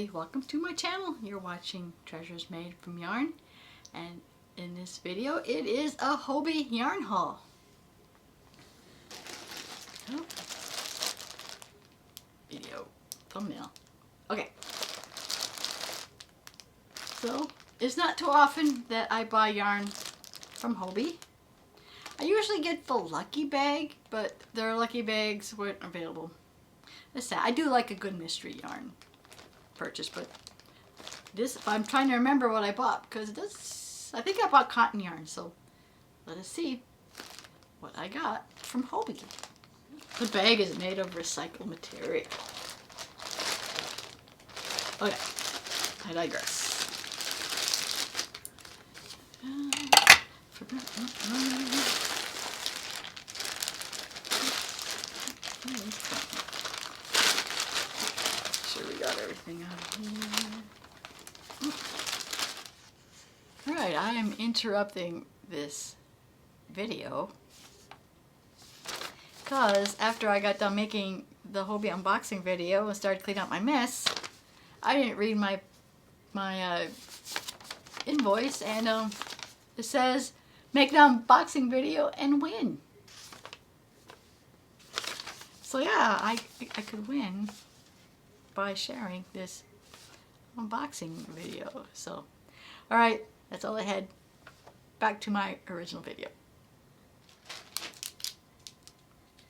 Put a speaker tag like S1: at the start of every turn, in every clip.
S1: everybody, welcome to my channel. You're watching Treasures Made from Yarn, and in this video it is a Hobbii yarn haul. Oh. Video thumbnail. Okay, so it's not too often that I buy yarn from Hobbii. I usually get the lucky bag, but their lucky bags weren't available. That's sad. I do like a good mystery yarn purchase, but this, I'm trying to remember what I bought, because this, I think I bought cotton yarn, so let us see what I got from Hobbii. The bag is made of recycled material. Okay, I digress. Sure we got everything out of here. Alright, I am interrupting this video because after I got done making the Hobbii unboxing video and started cleaning up my mess, I didn't read my invoice, and it says make an unboxing video and win. So yeah, I could win by sharing this unboxing video. So, alright, that's all I had. Back to my original video.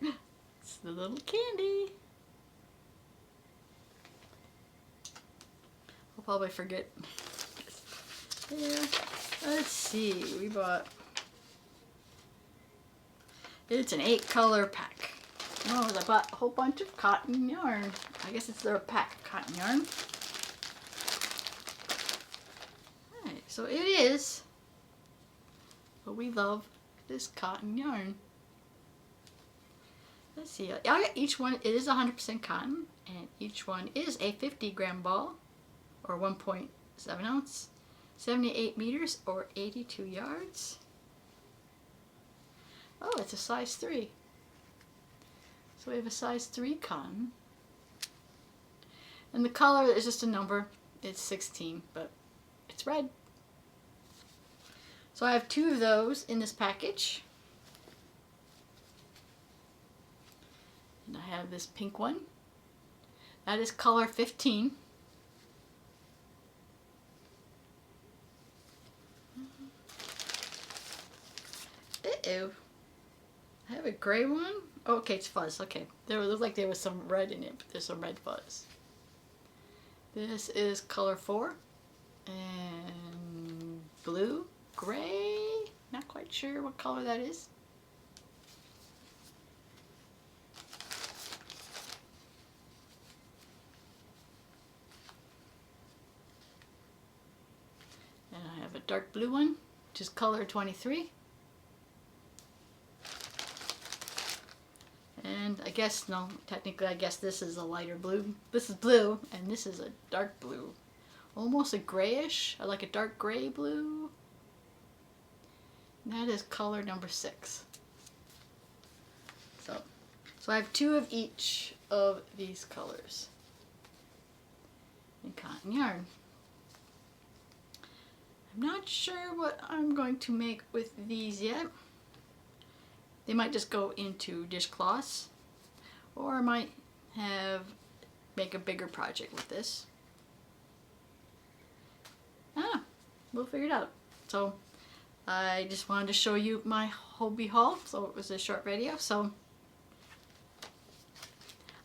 S1: It's the little candy. I'll probably forget. Yeah, let's see, we bought, it's an 8-color pack. Oh, I bought a whole bunch of cotton yarn. I guess it's their pack of cotton yarn. Alright, so it is, but we love this cotton yarn. Let's see, each one, it is 100% cotton, and each one is a 50-gram ball, or 1.7 ounce, 78 meters, or 82 yards. Oh, it's a size 3. So we have a size 3 cotton. And the color is just a number. It's 16, but it's red. So I have 2 of those in this package. And I have this pink one. That is color 15. Uh-oh. I have a gray one. Oh, okay, it's fuzz. Okay. There looked like there was some red in it, but there's some red fuzz. This is color 4. And blue, gray. Not quite sure what color that is. And I have a dark blue one, which is color 23. And I guess, no, technically I guess this is a lighter blue. This is blue, and this is a dark blue. Almost a grayish, like a dark gray blue. And that is color number 6. So I have 2 of each of these colors in cotton yarn. I'm not sure what I'm going to make with these yet. They might just go into dishcloths, or I might make a bigger project with this. We'll figure it out. So I just wanted to show you my Hobbii haul, so it was a short video. So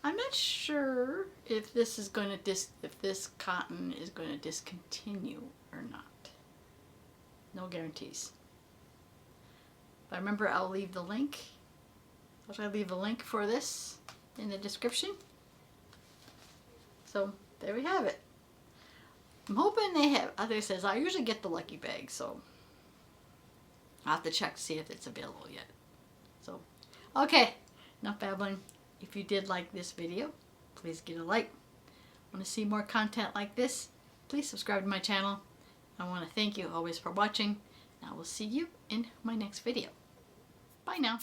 S1: I'm not sure if this is going to if this cotton is going to discontinue or not. No guarantees. But remember, I'll leave the link. I'll leave a link for this in the description. So there we have it. I'm hoping they have, as it says, I usually get the lucky bag, so I'll have to check to see if it's available yet. So, okay, enough babbling. If you did like this video, please give it a like. Want to see more content like this? Please subscribe to my channel. I want to thank you always for watching. I will see you in my next video. Bye now.